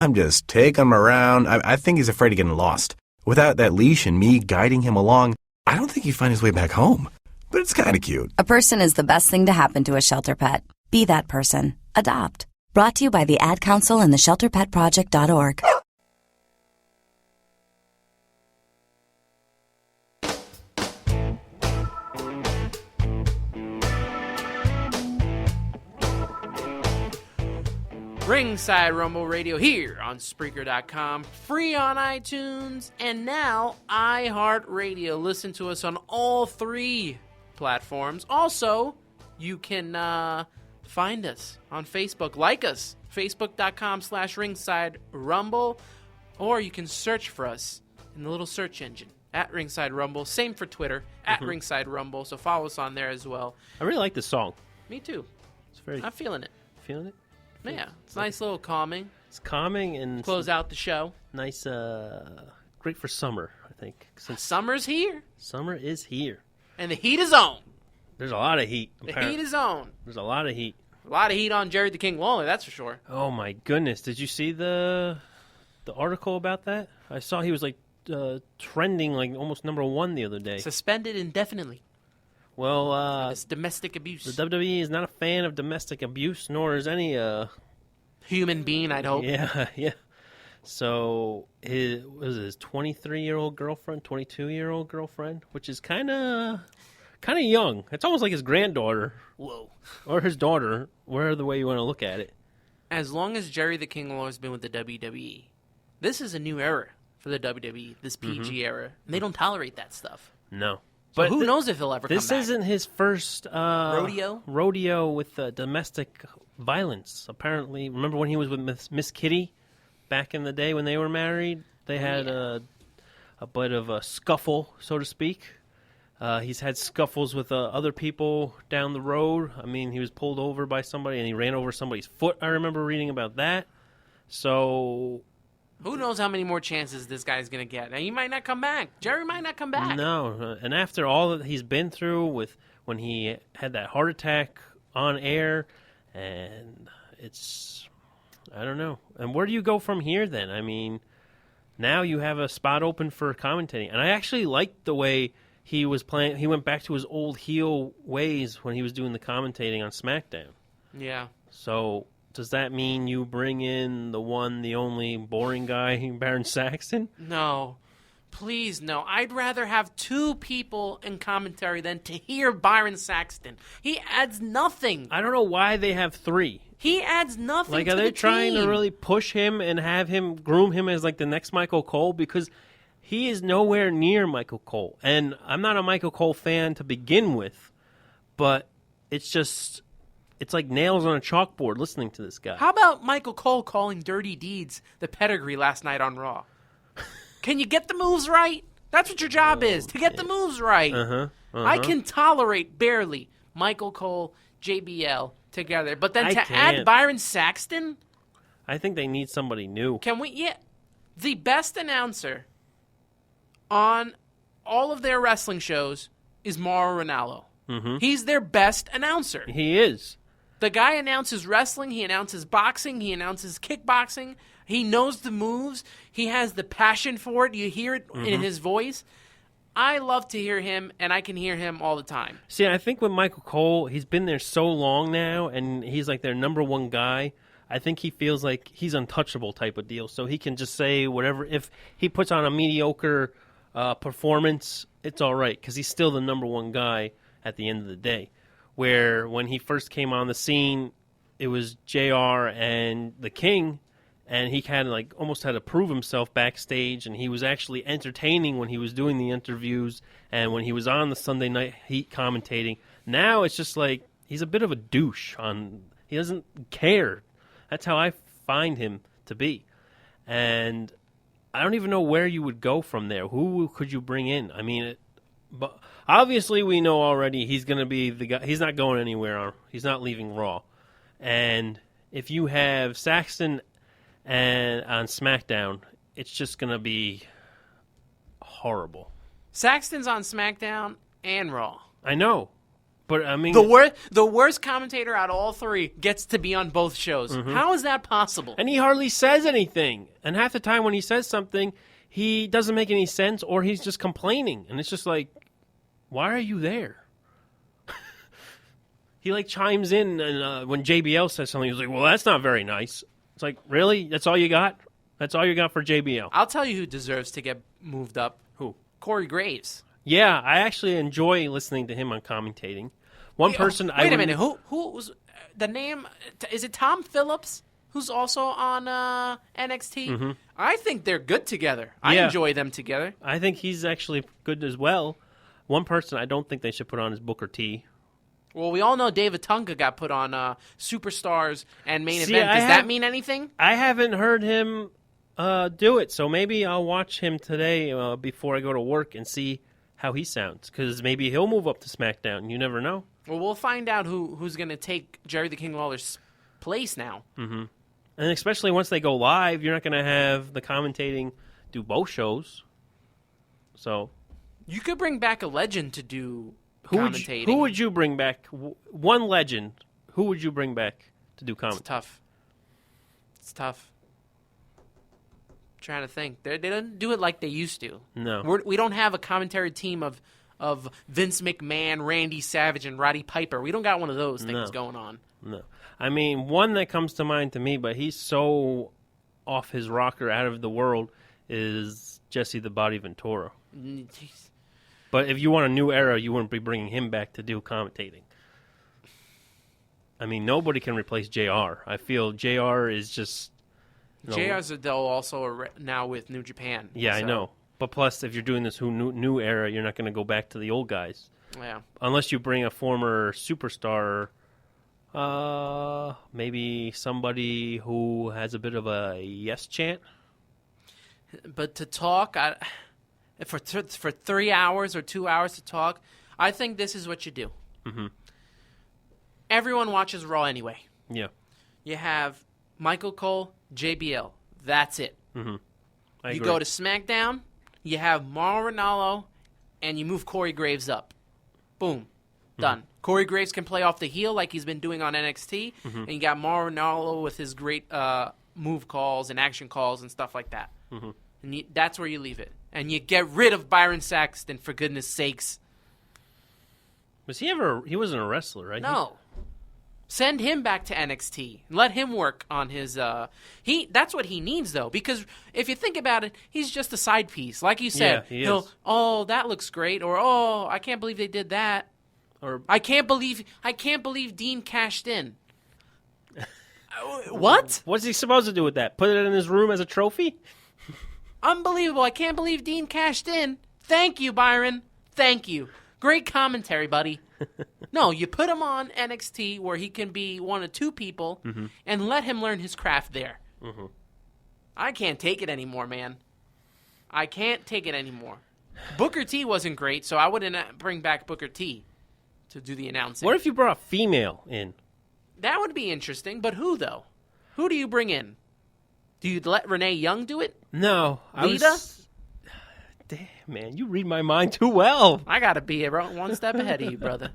I'm just taking him around. I think he's afraid of getting lost. Without that leash and me guiding him along, I don't think he'd find his way back home. But it's kind of cute. A person is the best thing to happen to a shelter pet. Be that person. Adopt. Brought to you by the Ad Council and the ShelterPetProject.org. Ringside Rumble Radio here on Spreaker.com, free on iTunes, and now iHeartRadio. Listen to us on all 3 platforms. Also, you can find us on Facebook. Like us, Facebook.com/RingsideRumble, or you can search for us in the little search engine at Ringside Rumble. Same for Twitter, at Ringside Rumble, so follow us on there as well. I really like this song. Me too. I'm feeling it. Feeling it? Yeah, it's nice little calming. It's calming and close out the show. Nice, great for summer, I think. Since summer's here. Summer is here. And the heat is on. There's a lot of heat. The heat is on. There's a lot of heat. A lot of heat on Jerry the King Lawler, that's for sure. Oh, my goodness. Did you see the article about that? I saw he was, trending, almost #1 the other day. Suspended indefinitely. Well, it's domestic abuse. The WWE is not a fan of domestic abuse, nor is any human being, I'd hope. Yeah. So his 23-year-old girlfriend, 22-year-old girlfriend, which is kind of young. It's almost like his granddaughter. Whoa. Or his daughter, whatever the way you want to look at it. As long as Jerry the King Lawler has been with the WWE, this is a new era for the WWE, this PG era. And they don't tolerate that stuff. No. So who knows if he'll ever come back. This isn't his first rodeo with domestic violence. Apparently, remember when he was with Miss Kitty back in the day when they were married? They had a bit of a scuffle, so to speak. He's had scuffles with other people down the road. I mean, he was pulled over by somebody and he ran over somebody's foot. I remember reading about that. So who knows how many more chances this guy's going to get. Now, he might not come back. Jerry might not come back. No, and after all that he's been through with when he had that heart attack on air, and I don't know. And where do you go from here then? I mean, now you have a spot open for commentating. And I actually liked the way he was playing. He went back to his old heel ways when he was doing the commentating on SmackDown. Yeah. So does that mean you bring in the one, the only boring guy, Byron Saxton? No. Please, no. I'd rather have 2 people in commentary than to hear Byron Saxton. He adds nothing. I don't know why they have 3. He adds nothing to the team. Are they trying to really push him and have him, groom him as the next Michael Cole? Because he is nowhere near Michael Cole. And I'm not a Michael Cole fan to begin with, but it's like nails on a chalkboard listening to this guy. How about Michael Cole calling Dirty Deeds the pedigree last night on Raw? Can you get the moves right? That's what your job is, to get the moves right. I can tolerate barely Michael Cole, JBL together. But then add Byron Saxton? I think they need somebody new. Can we? Yeah. The best announcer on all of their wrestling shows is Mauro Ranallo. He's their best announcer. He is. The guy announces wrestling. He announces boxing. He announces kickboxing. He knows the moves. He has the passion for it. You hear it in his voice. I love to hear him, and I can hear him all the time. See, I think with Michael Cole, he's been there so long now, and he's like their #1 guy. I think he feels like he's untouchable type of deal, so he can just say whatever. If he puts on a mediocre performance, it's all right, because he's still the #1 guy at the end of the day. Where when he first came on the scene, it was JR and the King, and he kind of almost had to prove himself backstage, and he was actually entertaining when he was doing the interviews and when he was on the Sunday Night Heat commentating. Now it's just he's a bit of a douche. He doesn't care. That's how I find him to be. And I don't even know where you would go from there. Who could you bring in? I mean, but obviously we know already he's going to be the guy. He's not going anywhere. He's not leaving Raw. And if you have Saxton and on SmackDown, it's just going to be horrible. Saxton's on SmackDown and Raw. I know. But I mean, the worst commentator out of all three gets to be on both shows. How is that possible? And he hardly says anything. And half the time when he says something, he doesn't make any sense, or he's just complaining. And it's just like, why are you there? He like chimes in, and when JBL says something, he's like, well, that's not very nice. It's like, really? That's all you got? That's all you got for JBL? I'll tell you who deserves to get moved up. Who? Corey Graves. Yeah, I actually enjoy listening to him on commentating. Wait a minute. Who's the name? Is it Tom Phillips, who's also on NXT? I think they're good together. I enjoy them together. I think he's actually good as well. One person I don't think they should put on is Booker T. Well, we all know David Tonga got put on Superstars and Main Event. Does that mean anything? I haven't heard him do it, so maybe I'll watch him today before I go to work and see how he sounds, because maybe he'll move up to SmackDown. You never know. Well, we'll find out who's going to take Jerry the King Lawler's place now. And especially once they go live, you're not going to have the commentating do both shows. So you could bring back a legend to do commentating. Who would you bring back? One legend. Who would you bring back to do commentating? It's tough. I'm trying to think. They don't do it like they used to. No. We don't have a commentary team of Vince McMahon, Randy Savage, and Roddy Piper. We don't got one of those things going on. No. I mean, one that comes to mind to me, but he's so off his rocker, out of the world, is Jesse the Body Ventura. Jeez. But if you want a new era, you wouldn't be bringing him back to do commentating. I mean, nobody can replace JR. I feel JR is just... JR's also now with New Japan. Yeah, so. I know. But plus, if you're doing this new era, you're not going to go back to the old guys. Yeah. Unless you bring a former superstar, maybe somebody who has a bit of a yes chant. But to talk, for 3 hours or 2 hours to talk, I think this is what you do. Everyone watches Raw anyway. Yeah. You have Michael Cole, JBL. That's it. I you agree. go to SmackDown, you have Mauro Ranallo, and you move Corey Graves up. Boom. Done. Corey Graves can play off the heel like he's been doing on NXT, and you got Mauro Ranallo with his great move calls and action calls and stuff like that. And that's where you leave it. And you get rid of Byron Saxton, for goodness sakes. He wasn't a wrestler, right? No. Send him back to NXT. Let him work on his... That's what he needs, though, because if you think about it, he's just a side piece. Like you said, he is. oh, that looks great, or oh, I can't believe they did that, or I can't believe Dean cashed in. What? What's he supposed to do with that? Put it in his room as a trophy? Unbelievable. I can't believe Dean cashed in. Thank you, Byron. Thank you. Great commentary, buddy. No, you put him on NXT where he can be one of two people and let him learn his craft there. I can't take it anymore, man. I can't take it anymore. Booker T wasn't great, so I wouldn't bring back Booker T to do the announcing. What if you brought a female in? That would be interesting, but who, though? Who do you bring in? Do you let Renee Young do it? No. Lita? Damn, man, you read my mind too well. I got to be one step ahead of you, brother.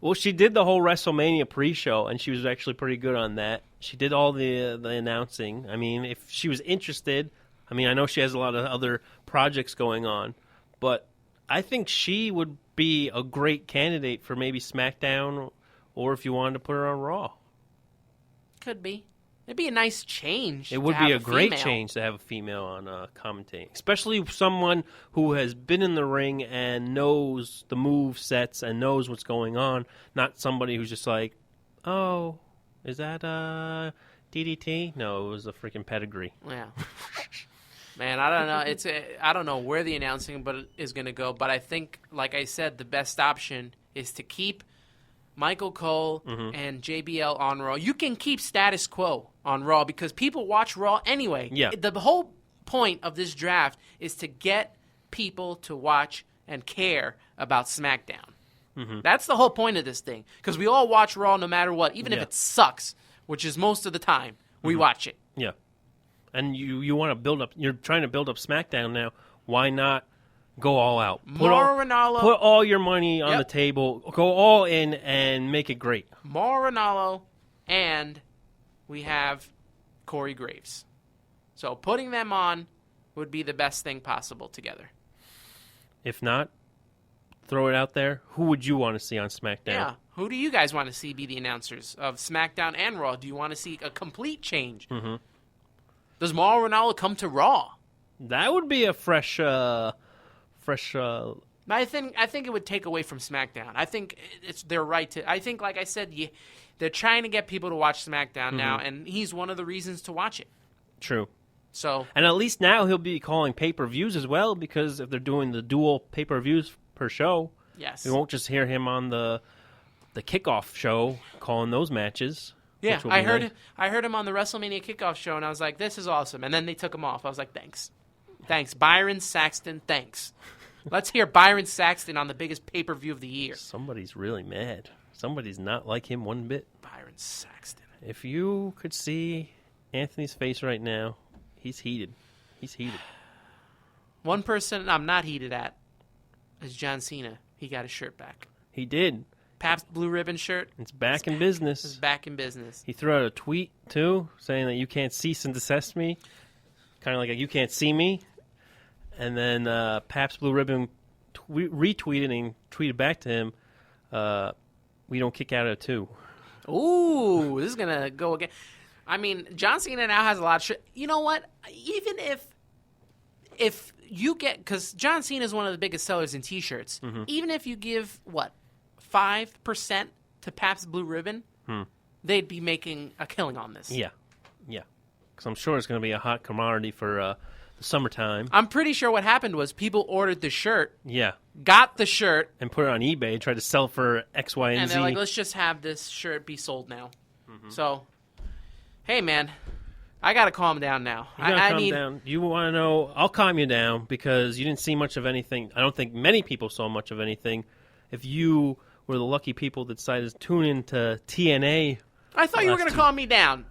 Well, she did the whole WrestleMania pre-show, and she was actually pretty good on that. She did all the announcing. I mean, if she was interested, I mean, I know she has a lot of other projects going on, but I think she would be a great candidate for maybe SmackDown, or if you wanted to put her on Raw. Could be. It'd be a nice change. It would be a great change to have a female on commentating, especially someone who has been in the ring and knows the move sets and knows what's going on, not somebody who's just like, oh, is that DDT? No, it was a freaking pedigree. Yeah. Man, I don't know. I don't know where the announcing is going to go, but I think, like I said, the best option is to keep Michael Cole and JBL on Raw. You can keep status quo on Raw because people watch Raw anyway. Yeah. The whole point of this draft is to get people to watch and care about SmackDown. That's the whole point of this thing because we all watch Raw no matter what, even if it sucks, which is most of the time. We watch it. Yeah. And you want to build up, you're trying to build up SmackDown now. Why not Go all out. Mauro Ranallo. Put all your money on the table. Go all in and make it great. Mauro Ranallo, and we have Corey Graves. So putting them on would be the best thing possible together. If not, throw it out there. Who would you want to see on SmackDown? Yeah. Who do you guys want to see be the announcers of SmackDown and Raw? Do you want to see a complete change? Mm-hmm. Does Mauro Ranallo come to Raw? That would be a fresh. I think it would take away from SmackDown. I think it's their right to. I think, like I said, they're trying to get people to watch SmackDown now, and he's one of the reasons to watch it. True. So, and at least now he'll be calling pay-per-views as well, because if they're doing the dual pay-per-views per show, yes, we won't just hear him on the kickoff show calling those matches. Yeah, I heard him on the WrestleMania kickoff show, and I was like, this is awesome. And then they took him off. I was like, thanks, Byron Saxton, thanks. Let's hear Byron Saxton on the biggest pay-per-view of the year. Somebody's really mad. Somebody's not like him one bit. Byron Saxton. If you could see Anthony's face right now, he's heated. One person I'm not heated at is John Cena. He got his shirt back. He did. Pabst Blue Ribbon shirt. It's back in business. It's back in business. He threw out a tweet, too, saying that you can't cease and desist me. Kind of like a you can't see me. And then Pabst Blue Ribbon retweeted and tweeted back to him, we don't kick out at 2. Ooh, this is going to go again. I mean, John Cena now has a lot of shit. You know what? Even if you get, because John Cena is one of the biggest sellers in T-shirts, even if you give, 5% to Pabst Blue Ribbon, they'd be making a killing on this. Yeah. Because I'm sure it's going to be a hot commodity for the summertime. I'm pretty sure what happened was people ordered the shirt. Yeah. Got the shirt. And put it on eBay, tried to sell for X, Y, and Z. And they're like, let's just have this shirt be sold now. So, hey, man, I got to calm down now. I need... down. You want to know, I'll calm you down because you didn't see much of anything. I don't think many people saw much of anything. If you were the lucky people that decided to tune into TNA. I thought you were going to calm me down.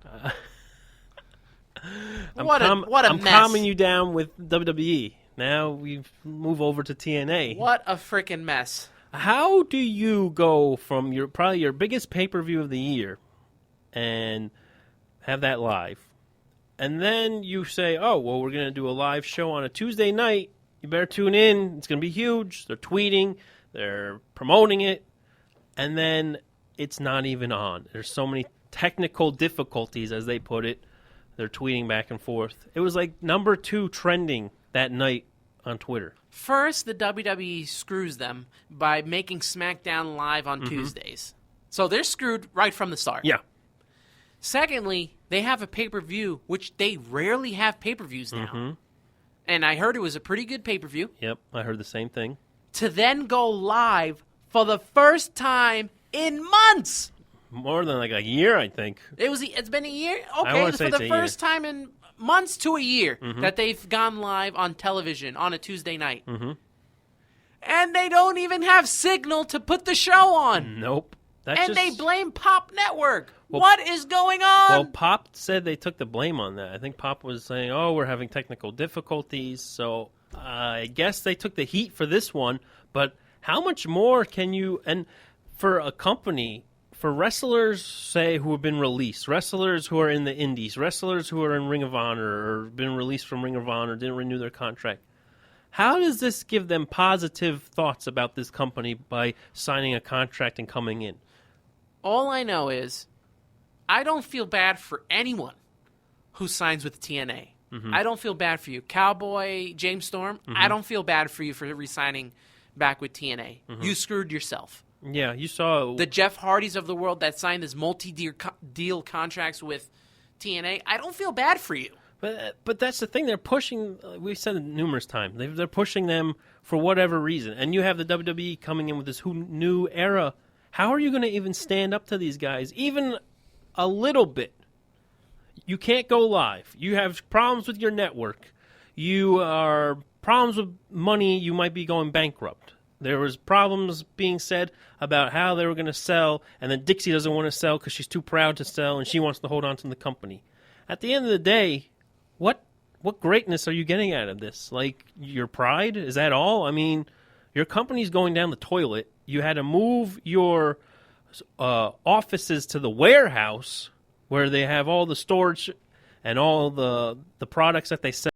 What a mess. I'm calming you down with WWE. Now we move over to TNA. What a freaking mess. How do you go from probably your biggest pay-per-view of the year and have that live, and then you say, oh, well, we're going to do a live show on a Tuesday night. You better tune in. It's going to be huge. They're tweeting. They're promoting it. And then it's not even on. There's so many technical difficulties, as they put it. They're tweeting back and forth. It was like number 2 trending that night on Twitter. First, the WWE screws them by making SmackDown live on Tuesdays. So they're screwed right from the start. Yeah. Secondly, they have a pay-per-view, which they rarely have pay-per-views now. And I heard it was a pretty good pay-per-view. Yep, I heard the same thing. To then go live for the first time in months. More than like a year, I think. It's been a year? Okay, for the first time in months to a year that they've gone live on television on a Tuesday night. And they don't even have signal to put the show on. Nope. They blame Pop Network. What is going on? Well, Pop said they took the blame on that. I think Pop was saying, we're having technical difficulties, so I guess they took the heat for this one. But how much more can you... And for a company... For wrestlers, say, who have been released, wrestlers who are in the indies, wrestlers who are in Ring of Honor or been released from Ring of Honor, didn't renew their contract, how does this give them positive thoughts about this company by signing a contract and coming in? All I know is I don't feel bad for anyone who signs with TNA. I don't feel bad for you. Cowboy James Storm, I don't feel bad for you for re-signing back with TNA. You screwed yourself. Yeah, you saw... The Jeff Hardys of the world that signed this multi-deal contracts with TNA, I don't feel bad for you. But that's the thing. They're pushing... We've said it numerous times. They're pushing them for whatever reason. And you have the WWE coming in with this new era. How are you going to even stand up to these guys? Even a little bit. You can't go live. You have problems with your network. You are... Problems with money. You might be going bankrupt. There was problems being said about how they were going to sell, and then Dixie doesn't want to sell because she's too proud to sell, and she wants to hold on to the company. At the end of the day, what what greatness are you getting out of this? Like, your pride? Is that all? I mean, your company's going down the toilet. You had to move your offices to the warehouse where they have all the storage and all the products that they sell